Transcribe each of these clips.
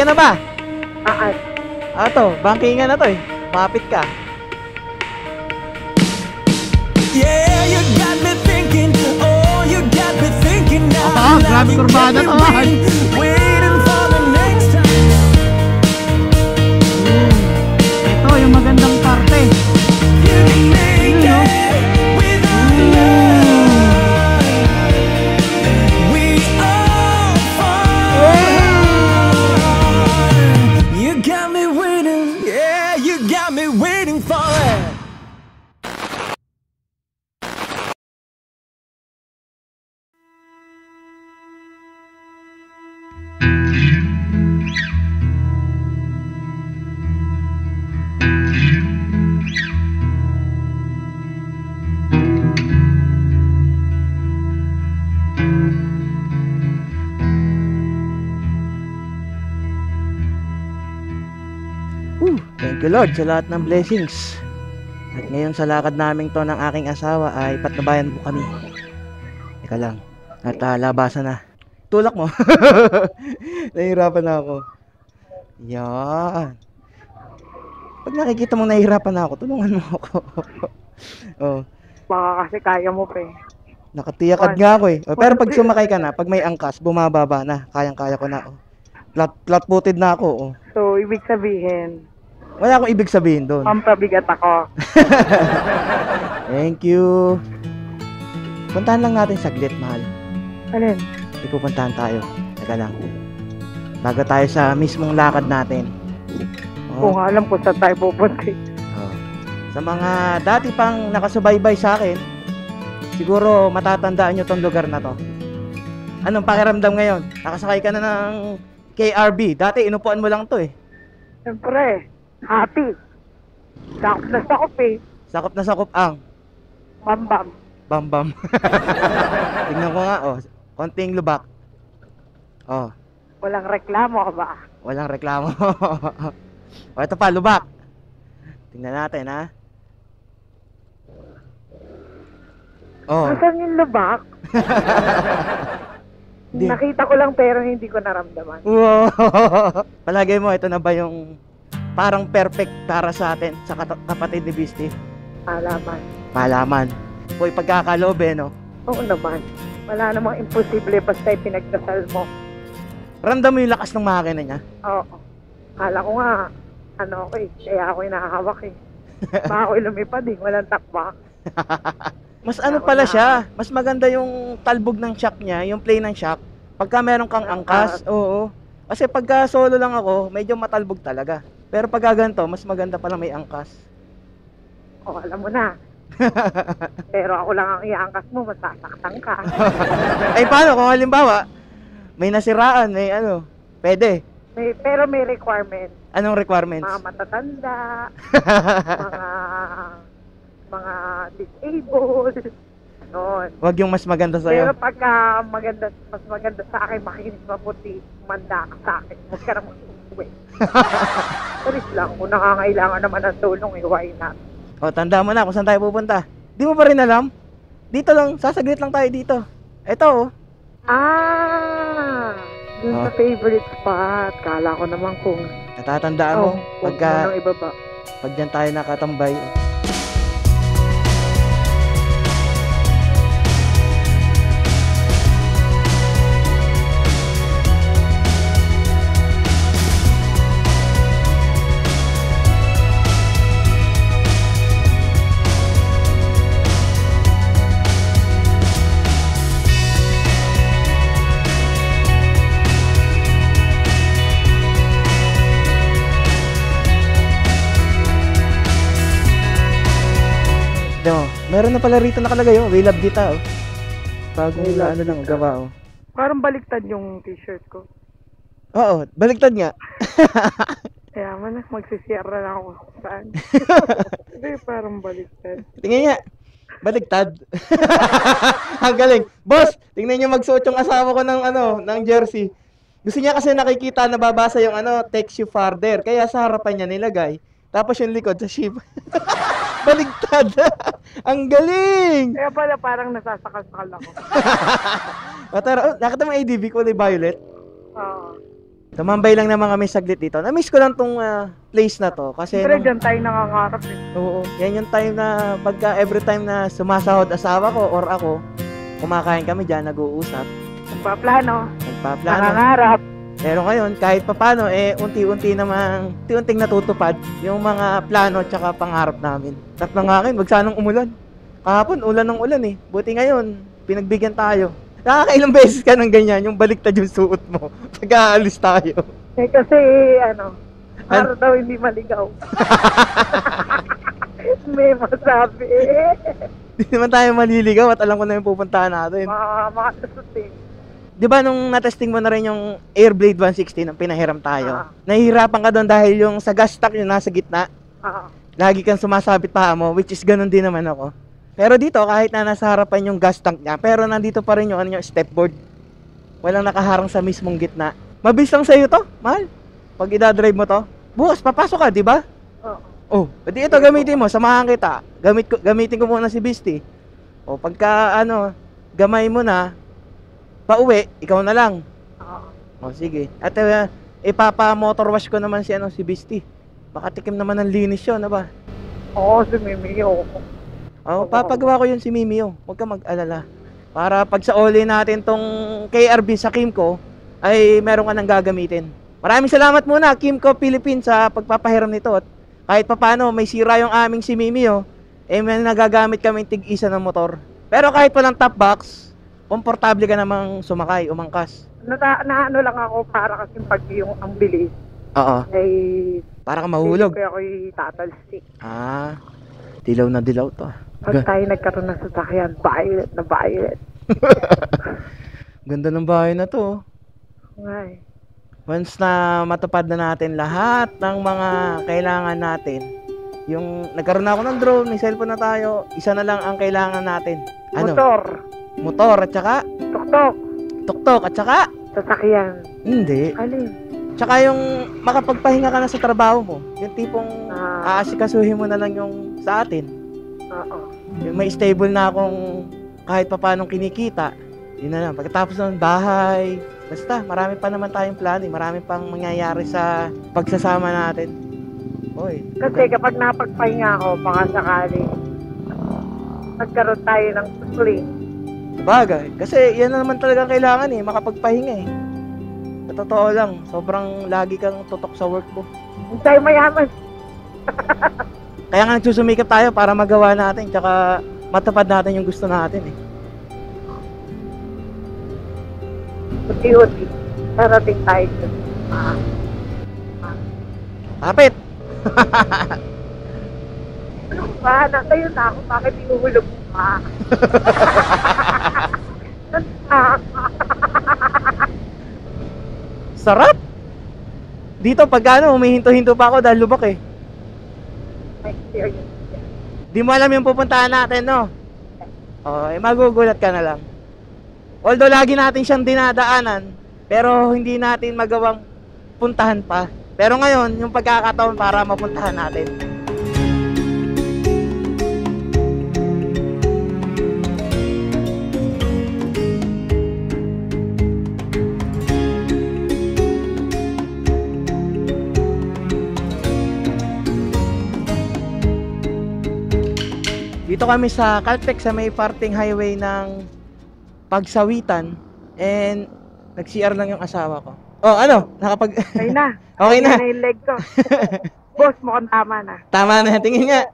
ka na ba? Ato, bankingan na to eh. Mapit ka. Yeah, you got me thinking. Oh, you got me thinking now. Grabe kurbada to. Waiting for the next time. Ito yung magandang parte. You can make it without love. We all fall. You got me waiting. Yeah, you got me waiting for it. Thank you Lord sa lahat ng blessings. At ngayon sa lakad namin to ng aking asawa ay patnubayan po kami. Teka lang. At labasan na. Tulak mo. Nahihirapan na ako. Yan. Pag nakikita mong nahihirapan na ako, tulungan mo ako. Oh. Baka kasi kaya mo pa eh. Nakatiyakad nga ako eh. Oh, pero pag sumakay ka na, pag may angkas, bumababa na. Kayang-kaya ko na. Oh. Flat-footed na ako. Oh. So, ibig sabihin, wala akong ibig sabihin doon. pampabigat ako. Thank you. Puntahan lang natin saglit, mahal. Alin? Ipupuntahan tayo. Teka lang. Bago tayo sa mismong lakad natin. Kung alam ko saan tayo pupunta. Oh. Sa mga dati pang nakasubaybay sa akin, siguro matatandaan nyo tong lugar na to. Anong pakiramdam ngayon? Nakasakay ka na ng KRB. Dati inupuan mo lang to eh. Siyempre, happy. Sakop na sakop eh. Sakop na sakop ang Bambam. bambam. Tingnan ko nga, oh. Konting lubak. Oh. Walang reklamo ka ba? Walang reklamo. O, ito pa, lubak. Tingnan natin, ha? Oh. Nasaan yung lubak? Nakita ko lang pero hindi ko naramdaman. Wow. Palagay mo, ito na ba yung parang perfect para sa atin, sa kapatid ni Beastie? Malaman. Uy, pagkakaloob eh, no? Oo naman. Wala namang imposible basta pinagdasal mo. Ramdam mo yung lakas ng makina niya? Oo. Kala ko nga, kaya ako yung nakahawak eh. Baka ako lumipad eh, walang takbak. Mas ano pala siya, mas maganda yung talbog ng shock niya, yung play ng shock. Pagka meron kang angkas, oo. Kasi pagka solo lang ako, medyo matalbog talaga. Pero pagka ganito, mas maganda pala may angkas. O, alam mo na. Pero ako lang ang iangkas mo, masasaktan ka. Ay, paano kung halimbawa, may nasiraan, may ano, pwede. Pero may requirement. Anong requirements? Mga matatanda, mga disabled, noon. Wag yung mas maganda sa'yo. Pero pagka mas maganda sa akin, makinig mabuti, manda ka sa akin, huwag ka naman umuwi. Salis lang, kung nakangailangan naman ng tulong, why not? O, tanda mo na kung saan tayo pupunta. Di mo pa rin alam? Dito lang, sasaglit lang tayo dito. Ito, oh. Dun sa favorite spot. Kala ko naman kung... Natatandaan mo, pagka... Kung ibaba. Pag dyan tayo nakatambay. Meron na pala rito nakalagay, oh. We love Dita, oh. Bagong ano lang, gawa, oh. Parang baliktad yung t-shirt ko. Oo, baliktad nga. Kaya man, magsisiyar na lang ako saan. Hindi, parang baliktad. Tingnan niya. Baliktad. Ang galing. Boss, tingnan niyo magsuot yung asawa ko ng ng jersey. Gusto niya kasi nakikita, nababasa yung text you farther. Kaya sa harapan niya nilagay. Tapos yung likod sa ship. Baligtad. Ang galing. Kaya pala parang nasasakal-sakal ako. Nakita mo ADV kulay violet? Oo. Tumambay lang naman kami saglit dito. Na-miss ko lang tong place na to. Kasi Siyempre, dyan tayo nangangarap eh. oo, yan yung time na pagka every time na sumasahod asawa ko or ako, kumakain kami dyan, nag-uusap, Nagpaplano, nagpaplano. nangangarap. Pero ngayon, kahit papano, unti-unti unti-unting natutupad yung mga plano tsaka pangarap namin. At ng akin, wag sanang umulan. Kahapon, ulan ng ulan eh. Buti ngayon, pinagbigyan tayo. Nakakailang beses ka ng ganyan, yung baliktad yung suot mo. Pag-aalis tayo. Eh kasi, para daw hindi maligaw. May masabi eh. Hindi naman tayo maliligaw at alam ko na yung pupuntahan natin. Makalusot eh. Di ba nung natesting mo na rin yung Airblade 160 nang pinahiram tayo? Ah. Nahihirapan ka doon dahil yung sa gas tank yung nasa gitna. Ah, Lagi kang sumasabit pa mo, which is ganun din naman ako. Pero dito, kahit na nasa harapan yung gas tank niya, pero nandito pa rin yung, yung stepboard. Walang nakaharang sa mismong gitna. Mabilis lang sa'yo to, mahal. Pag idadrive mo to, bukas papasok ka, di ba? oo. Oh, pwede ito gamitin mo, samahan kita. Gamitin ko muna si Beastie. O pagka gamay mo na, pauwi, ikaw na lang. Oo. O sige. At ipapa-motor wash ko naman si Beastie. Baka tikim naman ng linis yun, ba? Oo, sumimiyo ako. Oh, papagawa ko yun si Mimio. Huwag ka mag-alala. Para pag sa oli natin tong KRB sa Kimco, ay meron ka nang gagamitin. Maraming salamat muna, Kimco Philippines, sa pagpapahiram nito. At kahit papano, may sira yung aming si Mimio, may nagagamit kami tig-isa ng motor. Pero kahit walang top box, komportable ka namang sumakay, umangkas. Naano lang ako para kasi pag yung ang bilis Oo. ay Para ka mahulog. kaya ako'y tatalsik. Ah, dilaw na dilaw to. Pag tayo nagkaroon ng sasakyan, violet na violet. Ganda ng bahay na to. Ngay. Once na matupad na natin lahat ng mga kailangan natin, yung nagkaroon na ako ng drone, may cellphone na tayo, isa na lang ang kailangan natin. Ano? Motor, Motor at saka tuktok, tuktok at saka sasakyan. hindi. Alin? Tsaka yung makapagpahinga ka na sa trabaho mo. Yung tipong aasikasuhin mo na lang yung sa atin. Oo. Yung may stable na akong kahit papanong kinikita. Yun na lang. Pagkatapos ng bahay, basta marami pa naman tayong plano. Marami pang mangyayari sa pagsasama natin. Oy. Kasi kapag napagpahinga ako, baka sakali nagkaroon tayo ng sling. Bagay. Kasi yan na naman talaga kailangan makapagpahinga Sa totoo lang, sobrang lagi kang tutok sa work mo. Hindi tayo mayaman. Kaya nga nagsusumikap tayo para magawa natin tsaka matupad natin yung gusto natin Uti-uti. Parating tayo dun. Kapit! Ano ba? Natayo na ako. Bakit inuhulog mo pa? Sarap! Dito pag humihinto-hinto pa ako dahil lubak Experience. Di mo alam yung pupuntahan natin, no? Magugulat ka na lang. Although lagi natin siyang dinadaanan, pero hindi natin magawang puntahan pa. Pero ngayon, yung pagkakataon para mapuntahan natin. Dito kami sa Caltex sa may parting highway ng Pagsawitan and nag-CR lang yung asawa ko. Oh, ano? Okay na. Okay na. Ayun na yung leg ko. Boss, mukhang tama na. Tama na, tingin nga.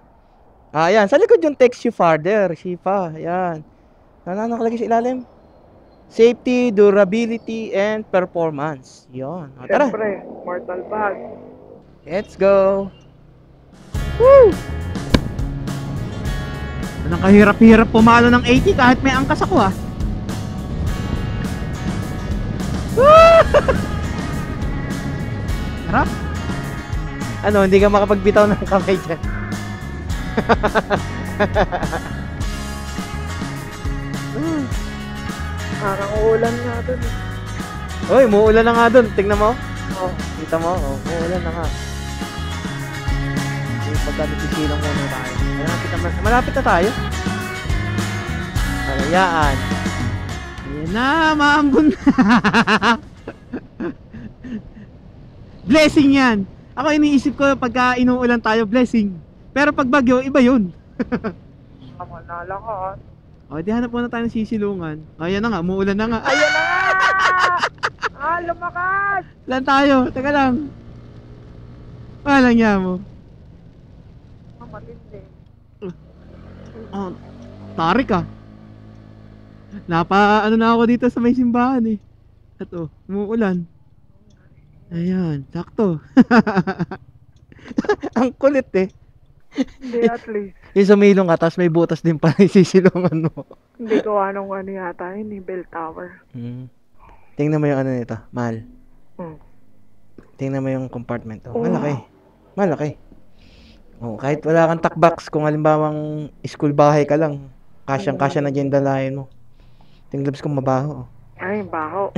Ayan, sa likod yung text you farther, Shifa. Ayan. Ano nakalagay sa ilalim? Safety, durability, and performance. Yun. Tara. Siyempre, mortal bag. Let's go. Woo! Walang kahirap-hirap pumalo ng 80 kahit may angkas ako Harap? Ano, hindi ka makapagbitaw ng kamay dyan. Parang uulan nga dun. Uy, muulan na nga dun. Tingnan mo. Oh. Kita mo? Oh, muulan na nga. Pagkabitisilong muna tayo. Malapit na tayo. Malayaan. Yan na, maambon na. Blessing yan. Ako iniisip ko pagka inuulan tayo, blessing. Pero pag bagyo, iba yun. Tama na lakas. O, di hanap muna tayo ng sisilungan. Ayan na nga, umuulan na nga. Ayan na nga! Lumakas! Lan tayo, teka lang. Walang niya mo. Matindi. Oh, tarik ah. Ano na ako dito sa may simbahan eh. At oh, umuulan. Ayan, sakto. Ang kulit eh. Hindi, at least. Yung sumilong ka, tapos may butas din pala yung sisilungan mo. Hindi ko anong ano yata yun, bell tower. Tingnan mo yung ano nito, mahal. Hmm. Tingnan mo yung compartment. Oh, malaki. Malaki. Oh, kahit wala kang takbox, kung halimbawang school bahay ka lang, kasyang-kasya na dyan dalahin mo. Tinglabs kong mabaho. Oh. Ay, baho.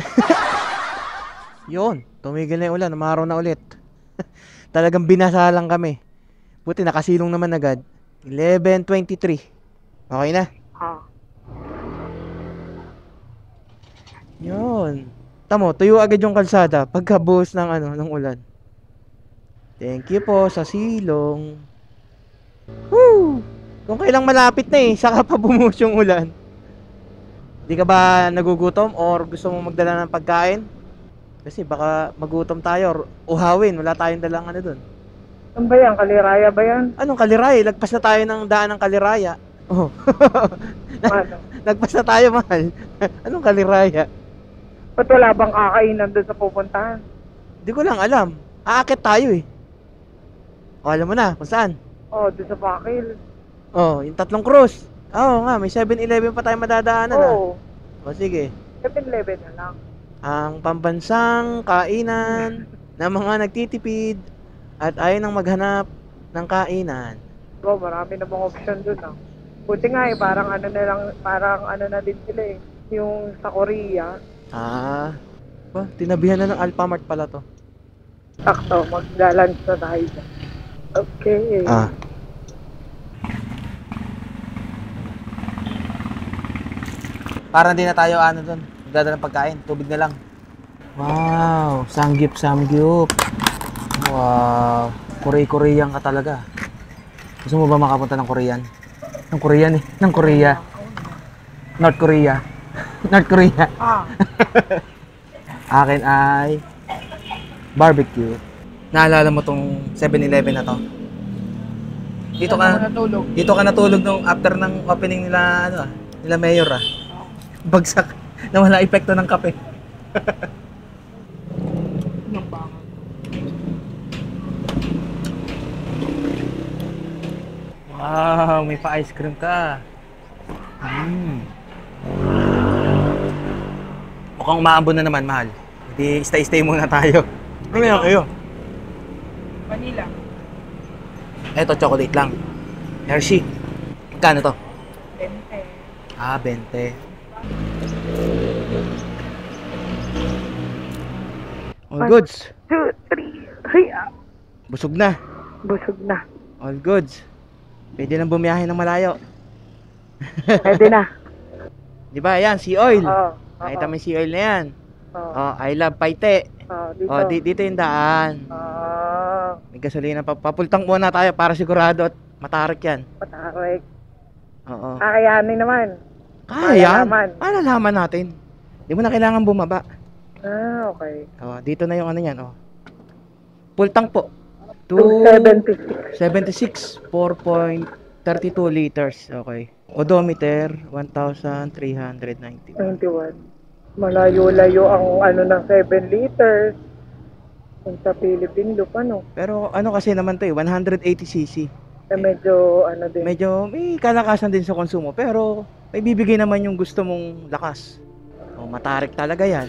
Yun, tumigil na yung ulan, umaraw na ulit. Talagang binasa lang kami. Buti nakasilong naman agad. 11:23. Okay na? Ah. Yun. Tamo, tuyo agad yung kalsada pagkabuhos ng ng ulan. Thank you po sa silong. Woo! Kung kailang malapit na saka pa bumuhos yung ulan. Di ka ba nagugutom or gusto mo magdala ng pagkain? Kasi baka magutom tayo or uhawin, wala tayong dalang doon. Ano ba yan? Kaliraya ba yan? Anong Kaliraya? Lagpas na tayo ng daan ng Kaliraya. Oh. Ano? Lagpas na tayo, mahal. Anong Kaliraya? Ba't wala bang kakainan doon sa pupuntahan? Hindi ko lang alam. Aakit tayo eh. O, alam mo na kung saan. Oh, doon sa Bakil. Oh, yung tatlong cruise. Oo nga, may 7-Eleven pa tayo madadaanan. Oo. O sige. 7-Eleven na lang. Ang pambansang kainan ng mga nagtitipid at ayaw nang maghanap ng kainan. Oh, marami na bang option doon ah. Buti nga parang ano na lang, parang ano na din sila eh. Yung sa Korea. Tinabihan na ng Alphamart pala to. Sakto, mag-lunch na tayo dyan. Okay. Parang di na tayo doon. Magdadala ng pagkain, tubig na lang. Wow, samgyup. Wow, Korean ka talaga. Gusto mo ba makapunta ng Korean? Ng Korean eh, ng Korea. North Korea. North Korea. Akin ay barbecue. Naalala mo tong 7-Eleven na to? Dito ka natulog nung after ng opening nila nila mayor Bagsak. Nawala epekto ng kape. Wow, may pa-ice cream ka. Mukhang umaambon na naman, mahal. Hindi, stay muna tayo. Ano yan kayo? Vanilla. Eto, chocolate lang. Hershey. Magkano to? 20. 20. All goods. 2, 3. Hiya. Busog na. Busog na. All goods. Pwede nang bumiyahe ng malayo. Pwede na. Di ba? Yan, sea oil. Oo. Nakita mo yung sea oil na yan. Oo. Oh, I love Paite. Dito. Oh, dito yung daan. May gasolina pa. Papultang muna tayo para sigurado at matarik yan. Patarik. Oo. Kakayanin naman. Kaya yan. Malalaman. Malalaman natin. Di mo na kailangan bumaba. Okay. Oh, dito na yung yan, Pultang po. 276. 76, 4.32 liters. Okay. Odometer, 1,391. 21. Malayo-layo ang ng 7 liters. Kung sa Philippine Loop, Pero kasi naman to 180cc. Medyo din. Medyo may kalakasan din sa konsumo. Pero may bibigay naman yung gusto mong lakas. Matarik talaga yan.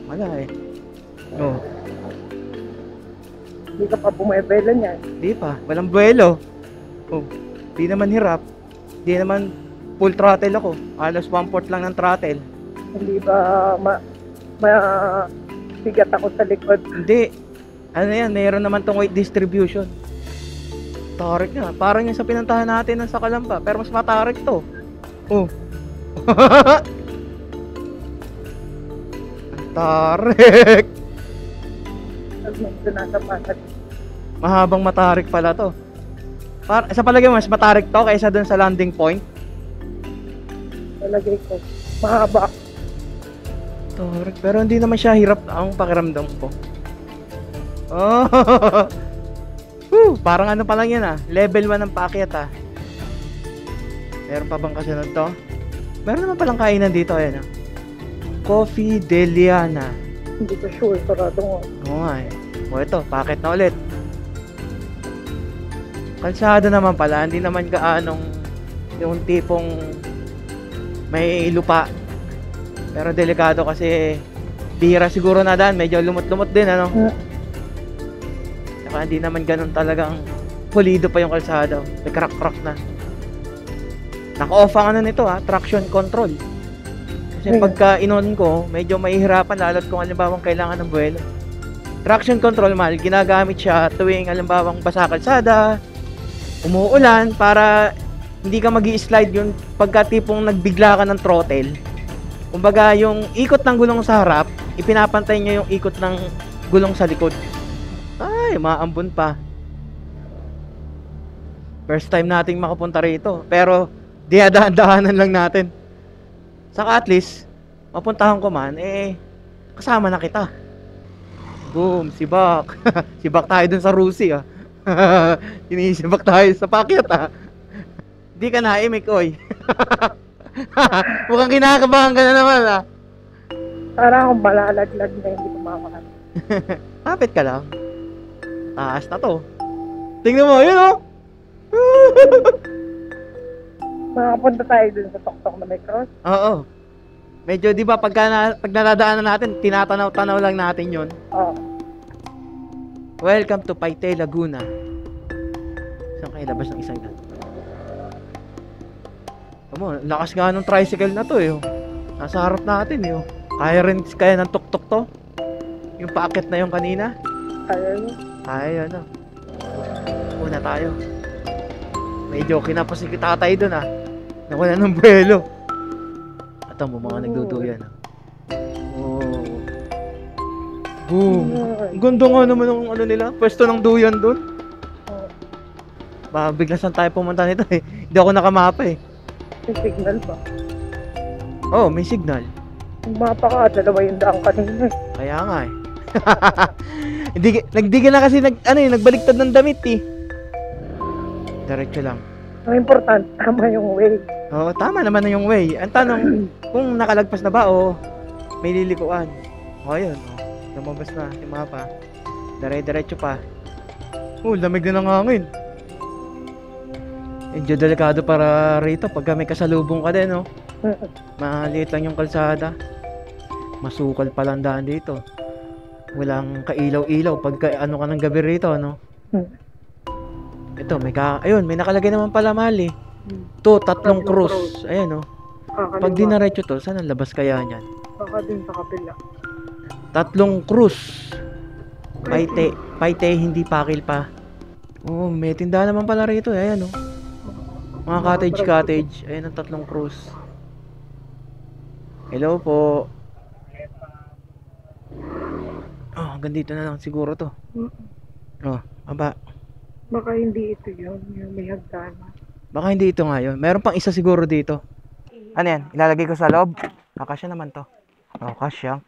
Wala Oh. Hindi ka pa bumibela niyan. Di pa. Walang buwelo. Di naman hirap. Di naman full throttle ako. Alos 1/4 lang ng throttle. Hindi ba bigat ako sa likod? Hindi. Yan, mayroon naman tong weight distribution. Tarik nga. Parang yung sa pinantahan natin ng sa Kalamba. Pero mas matarik to. Tarik. Medyo nasa pasag. Mahabang matarik pala to. Sa palagay mo, mas matarik to kaysa dun sa landing point? Talagay ko. Mahaba. Tarik, pero hindi naman siya hirap ang pakiramdam ko. Oh! Parang ano pa lang yan level 1 ng paakyat Meron pa bang kasunod to? Meron naman palang kainan dito, ayan Coffee Deliana. Hindi ko sure. Sarado nga. Oo nga O ito, paakyat na ulit. Kalsada naman pala, hindi naman gaanong yung tipong may lupa. Pero delikado kasi bihira siguro na daan, medyo lumot-lumot din Saka hindi naman ganun talagang pulido pa yung kalsada. May crack-crack na. Naka-off ang nito traction control. Kasi pagka inon ko, medyo mahihirapan lalo't kung halimbawa kailangan ng buwelo. Traction control ginagamit siya tuwing halimbawa basa kalsada, umuulan, para hindi ka magi-slide yung pagkatipong nagbigla ka ng throttle. Kumbaga yung ikot ng gulong sa harap, ipinapantay niya yung ikot ng gulong sa likod. Ay, maambon pa. First time nating makapunta rito, pero diadahan-dahanan lang natin. Saka at least, mapuntahan ko man, kasama na kita. Boom, sibak. Sibak tayo dun sa Rusi Sinisibak tayo sa pakyat Di ka naimik, oy. Mukhang kinakabahan ka na naman Parang akong malalaglag na hindi kumakakas. Kapit ka lang. Taas na to. Tingnan mo, yun Makapunta tayo dun sa tuktok na may cross. Oo. Medyo, di ba, pag naladaanan natin, tinatanaw-tanaw lang natin yun. Oo. Welcome to Paite, Laguna. Saan kayo labas ng isang daan? Tama, lakas nga ng tricycle na to Nasa harap natin Kaya ng tuk-tuk to. Yung paakyat na yung kanina. Kaya Una tayo. Medyo kinapos si tatay dun Nawala ng buwelo. At ang mga nagduduyan Oh. Boom. Ang ganda nga naman ng nila. Pwesto ng duyan dun. Bigla saan tayo pumunta nito Hindi ako nakamapa May signal ba? Oh, may signal. Yung mapa ka, 200 kanina Kaya nga Hindi ka na kasi nagbaliktad ng damit Diretso lang. Ang importante, tama yung way. Oo, tama naman na yung way. Ang tanong, kung nakalagpas na ba o may lilikuan. Ayun, lumabas na si mapa. Diretso pa. Lamig na ng hangin. Medyo delikado para rito pagka may kasalubong ka din, Maliit lang yung kalsada. Masukal pa lang daan dito. Walang kailaw-ilaw pagka ka ng gabi rito, Ito, may nakalagay naman pala mahal To, tatlong cruise. Ayan, Pag dinaretso to, saan ang labas kaya niyan? Baka din sa kapila. Tatlong cruise. Paite, hindi pakil pa. May tindahan naman pala rito. Ayan, mga cottage. Ayan ang tatlong cruise. Hello po. Hanggang dito na lang siguro to. Aba. Baka hindi ito yun, yung may hagdanan. Baka hindi ito nga yun. Meron pang isa siguro dito. Ano yan? Ilalagay ko sa loob? Kasya naman to. Kasya.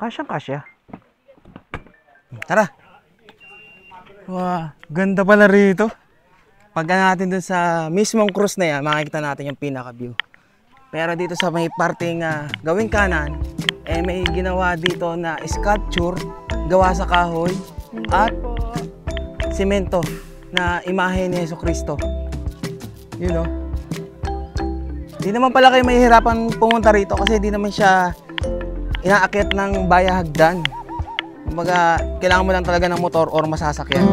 Tara. Wow, ganda pala rito. Pagka natin dun sa mismong cruise na yan, makikita natin yung pinaka-view. Pero dito sa may parting gawing kanan, may ginawa dito na sculpture gawa sa kahoy at semento na imahe ni Jesucristo. Yun Di naman pala kayo mahihirapan pumunta rito kasi di naman siya inaakyat ng baya hagdan. Kumbaga, kailangan mo lang talaga ng motor or masasakyan.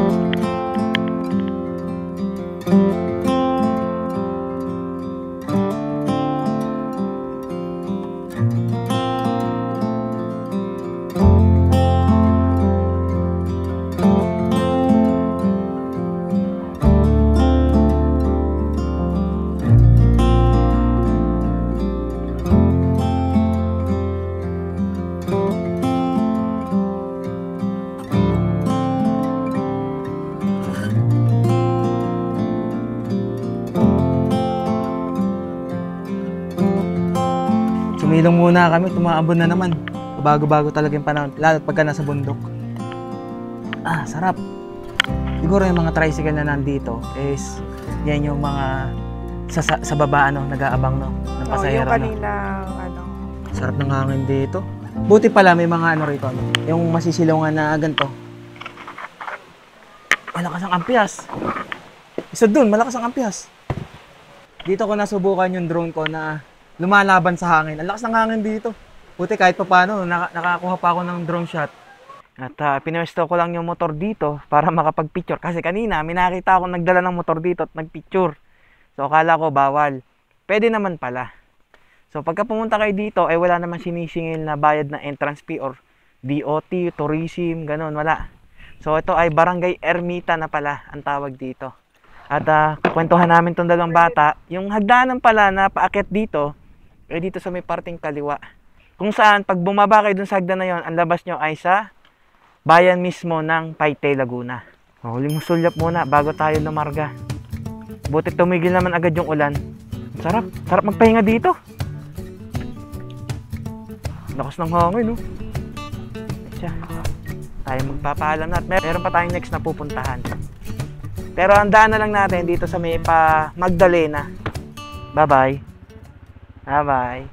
Sumilong muna kami, tumaabon na naman. Bago-bago talaga yung panahon, lalo pagka nasa bundok. Ah, sarap. Siguro yung mga tricycle na nandito is yan yung mga sa baba nag-aabang ng yung pasahero. kanina, Sarap ng hangin dito. Buti pala may mga rito, yung masisilungan na ganito. Malakas ang ampias. Isa dun, malakas ang ampias. Dito ko nasubukan yung drone ko na lumalaban sa hangin. Ang lakas ng hangin dito. Buti kahit pa paano, nakakuha pa ako ng drone shot. At pinwesto ko lang yung motor dito para makapag-picture. Kasi kanina, may nakita akong nagdala ng motor dito at nag-picture. So, akala ko bawal. Pwede naman pala. So, pagka pumunta kayo dito, wala naman sinisingil na bayad na entrance fee or DOT, tourism, ganun, wala. So, ito ay Barangay Ermita na pala ang tawag dito. At kwentuhan namin itong dalawang bata. Yung hagdanan pala na paakyat dito, dito sa may parting kaliwa. Kung saan, pag bumaba kayo dun sa hagdan na yon, ang labas nyo ay sa bayan mismo ng Paite, Laguna. Huling sulyap muna bago tayo lumarga. Buti tumigil naman agad yung ulan. Sarap. Sarap magpahinga dito. Lakas ng hangin, no? Siya. Tayo magpapaalam na at meron pa tayong next na pupuntahan. Pero ang daan na lang natin dito sa may Magdalena. Bye-bye. Bye-bye.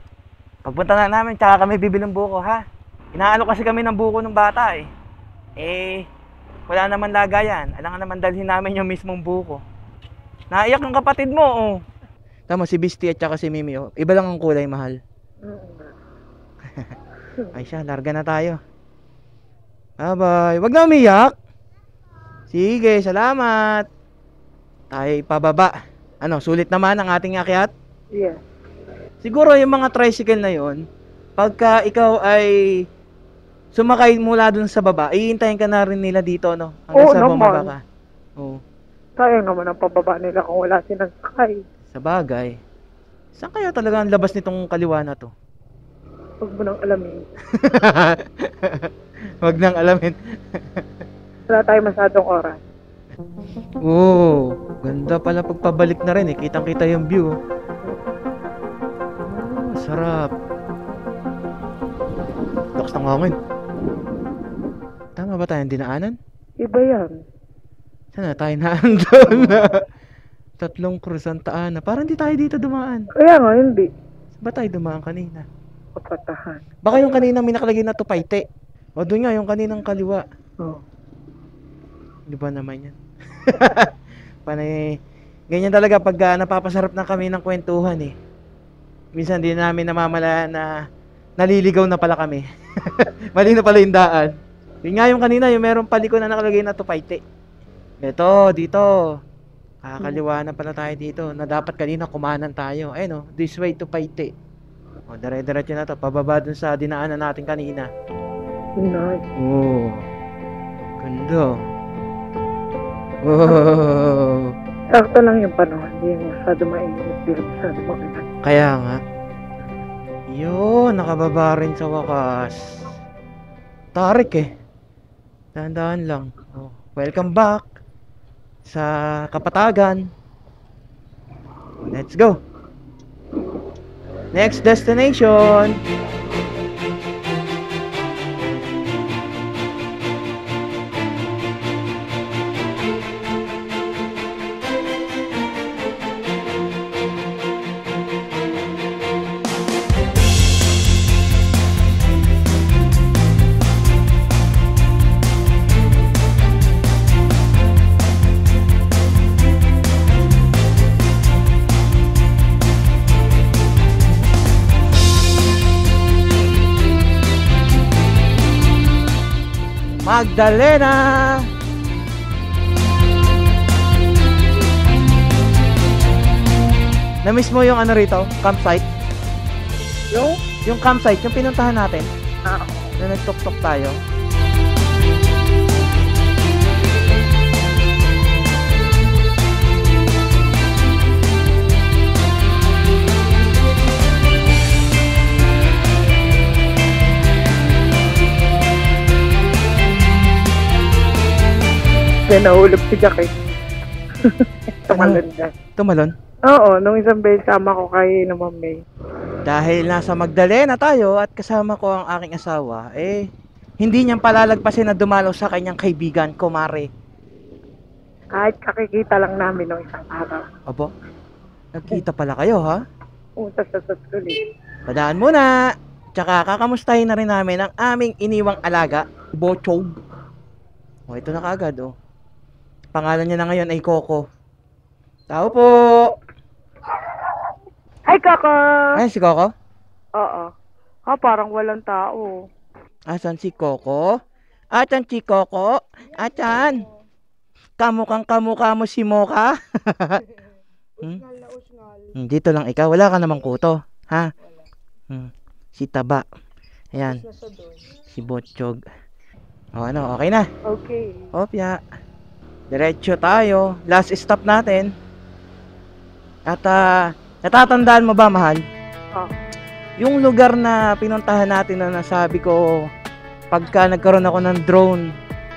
Pagpunta na namin, tsaka kami bibili ng buko, ha? Inaalo kasi kami ng buko ng bata, wala naman lagayan. Alangan naman dalhin namin yung mismong buko. Naiyak ng kapatid mo, oh. Tama, si Bisti at saka si Mimi, oh. Iba lang ang kulay, mahal. Ay siya, larga na tayo. Bye-bye. Wag na umiyak. Sige, salamat. Tayo ipababa. Ano, sulit naman ang ating akyat? yeah. Siguro yung mga tricycle na yon, pagka ikaw ay sumakay mula dun sa baba, iintayin ka na rin nila dito, no? Hanggang Oo sa naman. bumaba ka. Oo. Sayang naman ang pababa nila kung wala silang sakay. Sa bagay. Saan kaya talaga ang labas nitong kaliwa na to? Huwag mo nang alamin. Wag nang alamin. Wala tayo masyadong oras. Oo. Ganda pala pagpabalik na rin, Kitang-kita yung view. Sarap. Lakas ng hangin. Tama ba tayong dinaanan? Iba yan. Sana tayo naandun na. 3 krusanta na. Parang di tayo dito dumaan. Kaya nga, hindi. Saan ba tayo dumaan kanina? Kapatahan. Baka yung kanina may nakalagay na Paite. O doon nga, yung kaninang kaliwa. Oh. Di ba naman yan? Panay, ganyan talaga pag napapasarap na kami ng kwentuhan, Minsan din namin namamalaan na naliligaw na pala kami. Mali na pala yung daan. Yun nga yung kanina, yung meron paliko na nakalagay na Paite. Ito, dito. Kakaliwa na pala tayo dito. Na dapat kanina kumanan tayo. Ayun, this way to Paite. O, dire-diretso na to. Pababa dun sa dinaanan natin kanina. Nice. Oh. Ganda. Oh. Sakto lang yung panahon. Hindi masyado mainit. Hindi masyado makinan. Kaya nga. Yun, nakababa rin sa wakas. Tarik Dahan-dahan lang. Oh. Welcome back sa Kapatagan. Let's go. Next destination. Magdalena. Na-miss mo yung rito? Campsite? Yung campsite, yung pinuntahan natin. Na nagtok-tok tayo. Kaya nahulog si Jack Tumalon dyan. Tumalon? Oo, nung isang beses sama ko kay na Ma'am May. Dahil nasa Magdalena tayo at kasama ko ang aking asawa, hindi niyang palalagpasin na dumalaw sa kanyang kaibigan, kumare. Kahit kakikita lang namin ng isang araw. Abo, nagkita pala kayo ha? Punta sa school eh. Padaan muna. Tsaka kakamustahin na rin namin ang aming iniwang alaga, Bochog. O, ito na kaagad, oh. Pangalan niya na ngayon ay Coco. Tao po! Hi, Coco! Ay, si Coco? Oo. Parang walang tao. Asan si Coco? Asan si Coco? Asan? Kamukang kamukha mo si Mocha? Dito lang ikaw. Wala ka namang kuto. Ha? Si Taba. Ayan. Si Bochog. O ano, okay na? Okay. Opya. Diretso tayo. Last stop natin. At natatandaan mo ba, mahal? Yung lugar na pinuntahan natin na nasabi ko, pagka nagkaroon ako ng drone,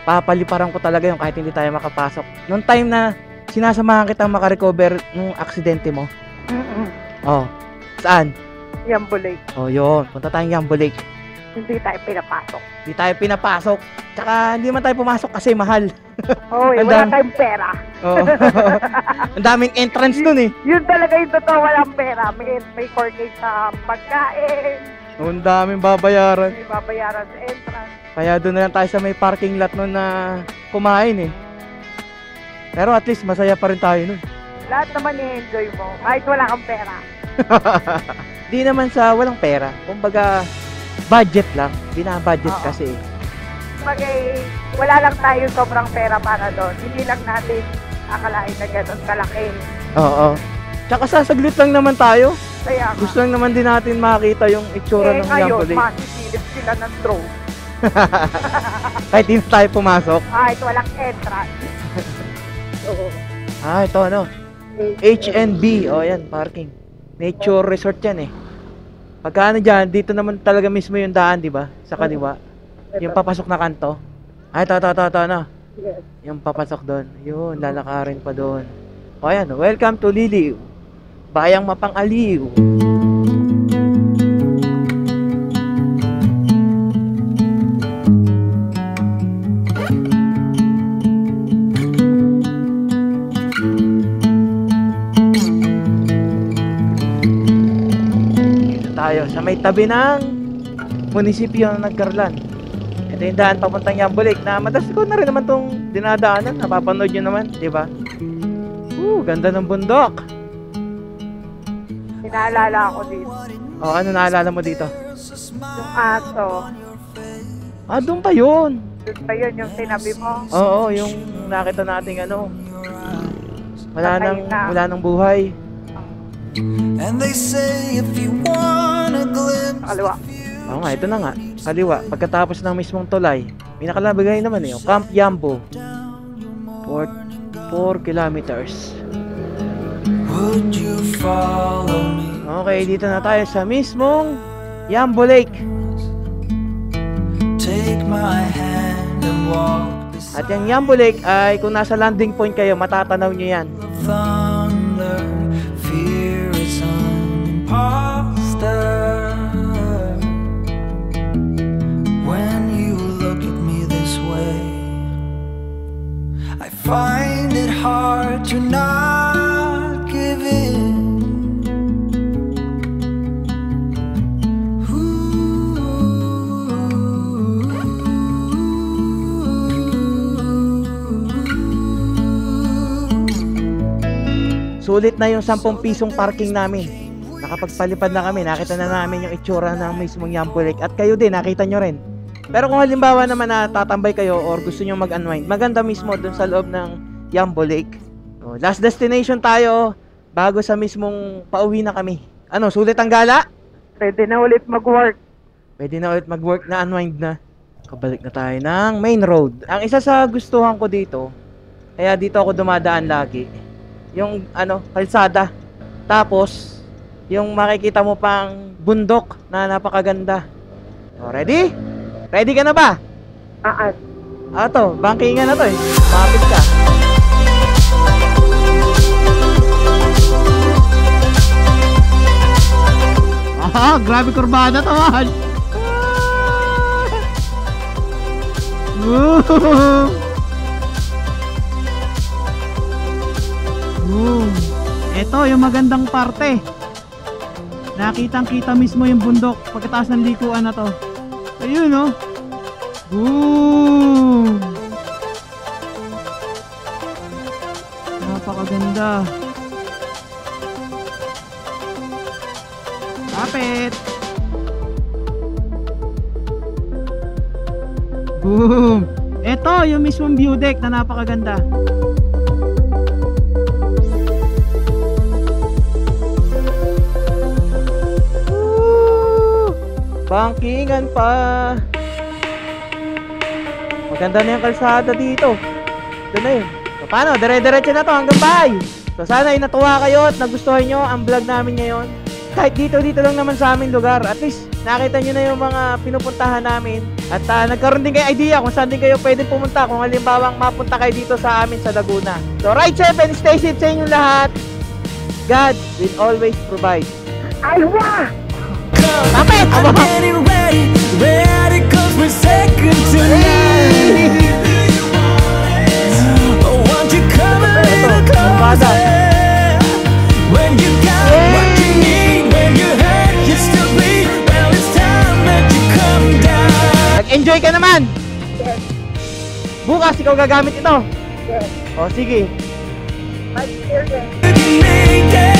papaliparan ko talaga yung kahit hindi tayo makapasok. Noong time na sinasamahan kita makarecover nung aksidente mo. Oh, saan? Yambo Lake. Oh, yun. Punta tayong Yambo Lake. Hindi tayo pinapasok. Hindi tayo pinapasok. Tsaka hindi man tayo pumasok kasi mahal. Oo, Ang wala dami. tayong pera. Oh. Ang daming entrance dun eh. Yun talaga yung totoo, walang pera. May corkage sa pagkain. Ang daming babayaran. May babayaran sa entrance. Kaya doon na lang tayo sa may parking lot nun na kumain eh. Pero at least masaya pa rin tayo nun. Lahat naman i-enjoy mo, kahit wala kang pera. Di naman sa walang pera. Kumbaga, budget lang. Binabudget Oo. kasi. Bagay, wala lang tayo sobrang pera para doon. Hindi lang natin akalain na gano'n kalaki. Oo. Tsaka sasaglit lang naman tayo. Kaya Gusto lang naman din natin makita yung itsura ng Yambo ngayon, Lake. masisilip sila ng drone. Kahit hindi tayo pumasok. Kahit walang entrance. Oo. Ito ano. HNB. O yan, parking. Nature resort yan eh. Pagka ano dyan, dito naman talaga mismo yung daan, di ba? Sa kaliwa. Yung papasok na kanto. Ito, ano. Yes. Yung papasok doon. Yun, lalakarin pa doon. O yan, welcome to Liliw. Bayang mapang-aliw. Tayo sa may tabi ng munisipyo ng Nagkarlan. Ito yung daan papuntang Yambo Lake na madalas ko na rin naman tong dinadaanan. Napapanood nyo naman, di ba? Ganda ng bundok. Pinaalala ako dito. O, ano naalala mo dito? Yung aso. Doon pa yun. Doon pa yun yung sinabi mo. Oo, yung nakita nating ano. Patay na. Wala nang buhay. And they say if you want a glimpse Kaliwa. Oo nga, ito na nga. Kaliwa, pagkatapos ng mismong tulay. May nakalabigay naman eh. Camp Yambo. 4 kilometers. would you follow me? Okay, dito na tayo sa mismong Yambo Lake. Take my hand and walk At yung Yambo Lake ay kung nasa landing point kayo, matatanaw nyo yan. beside thunder. Fear is an imposter. When you look at me this way, I find it hard to not give in. Sulit na yung 10 pisong parking namin. Nakapagpalipad na kami, nakita na namin yung itsura ng mismong Yambo Lake. At kayo din, nakita nyo rin. Pero kung halimbawa naman na tatambay kayo or gusto nyo mag-unwind, maganda mismo dun sa loob ng Yambo Lake. So, last destination tayo bago sa mismong pauwi na kami. Ano, sulit ang gala? Pwede na ulit mag-work. Pwede na ulit mag-work na, unwind na. Kabalik na tayo ng main road. Ang isa sa gustuhan ko dito, kaya dito ako dumadaan lagi, yung kalsada. Tapos, yung makikita mo pang bundok na napakaganda. O, ready? Ready ka na ba? Bankingan na to eh. Mapit ka. Ah, grabe kurbada to man. Ito yung magandang parte. Nakitang-kita mismo yung bundok pagkatapos ng likuan na to. Ayun oh. Boom! Napakaganda. Kapit! Boom! Ito yung mismong view deck na napakaganda. Bangkingan pa. Maganda na yung kalsada dito. Ito na yun. So paano? Dire-diretso na to hanggang bahay. So sana ay natuwa kayo at nagustuhan nyo ang vlog namin ngayon. Kahit dito lang naman sa aming lugar. At least nakita nyo na yung mga pinupuntahan namin. At nagkaroon din kayo idea kung saan din kayo pwede pumunta. Kung halimbawang mapunta kayo dito sa amin sa Laguna. So ride safe and stay safe sa inyong lahat. God will always provide. Aywa! Kapit! I'm getting ready, cause we're second tonight. Oh, won't you come a little closer? When you got what you need, when you hurt, you still bleed. Well, it's time that you come down. Nag-enjoy ka naman! Yes, Bukas ikaw gagamit ito. yes. O sige. My experience. You can make it.